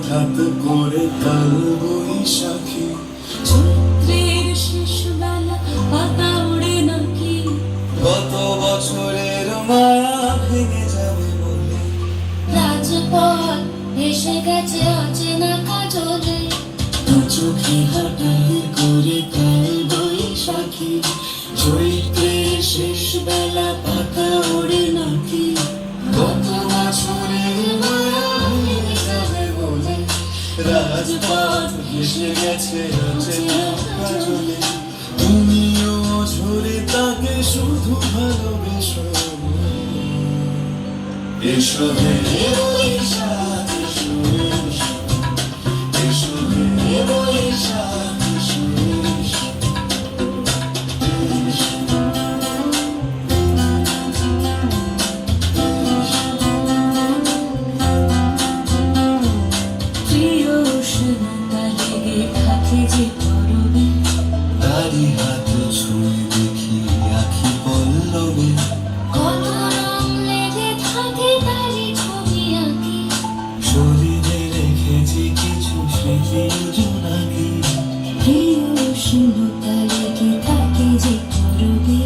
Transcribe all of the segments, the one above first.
হঠাৎ করে কাল বৈশাখী, চৈত্রের শেষ বেলা পাতা ওড়ে নাকি, গত বছরের মায়া ভেঙে যাবে বলে। রাজপথ এসে গেছে অচেনা কাজলে, দু চোখে হঠাৎ করে কাল বৈশাখী, চৈত্রের শেষ বেলা পাতা ওড়ে নাকি, গত বছরের মায়া ভেঙে যাবে বলে। রাজপথ এসে গেছে অচেনা কাজলে, তুমিও ঝরে তাকে শুধু ভালোবেসো। এসো হে বৈশাখ এসো, এসো হে বৈশাখ এসো। প্রিয় উষ্ণতা লেগে থাকে যে পরবে, তারি হাত ছুঁয়ে দেখি আখি পল্লবে, কত রং লেগে থাকে তারই ছবি আঁকি, শরীরে রেখেছি কিছু স্মৃতি জোনাকি। প্রিয় উষ্ণতা লেগে থাকে যে পরবে,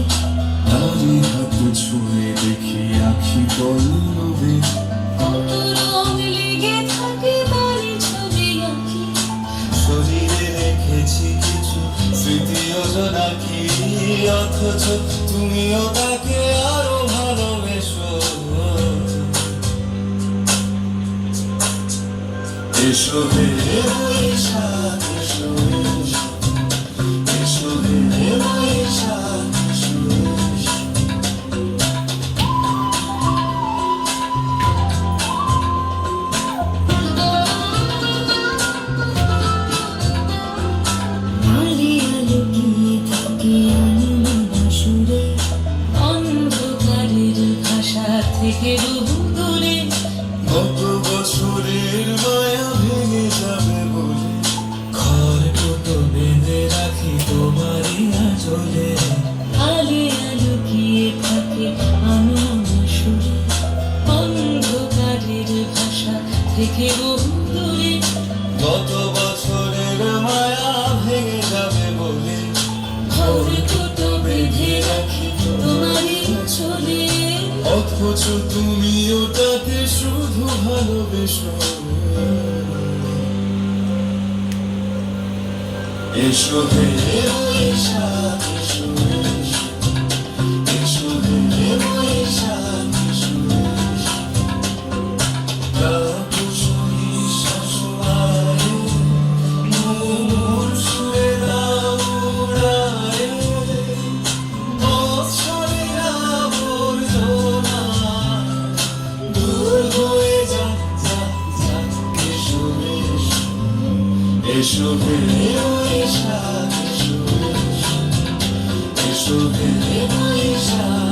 তারি হাত ছুঁয়ে দেখি আখি পল্লবে, কত রং লেগে থাকে তারই ছবি আঁকি, শরীরে রেখেছি কিছু স্মৃতি জোনাকি। অথচ তুমিও তাকে আরো ভালোবেসো। এসো হে বৈশাখ এসো, এসো হে বৈশাখ এসো। আলি আলুকিয়ে থাকে আনমনা সুরে, অন্ধকারের ভাষা থেকে বহু দূরে, গত বছরের মায়া ভেঙে যাবে বলে, খড়কুটো বেঁধে রাখি তোমারই আঁচলে। আলি আলুকিয়ে থাকে আনমনা সুরে, অন্ধকারের ভাষা থেকে বহু দূরে, গত বছরের মায়া ভেঙে যাবে বলে, খড়কুটো বেঁধে রাখি তোমারই চলে। অথচ তুমিও তাকে শুধু ভালোবেসো। এসো হে বৈশাখ এসো, এসো হে বৈশাখ এসো। কাপুরুষই শাশুড়ায়, মোর সুরে দাও উড়ায়, বৎসরের আবর্জনা দূর হয়ে যাক যাক যাক। এসো এসো, এসো হে বৈশাখ এসো, এসো হে বৈশাখ।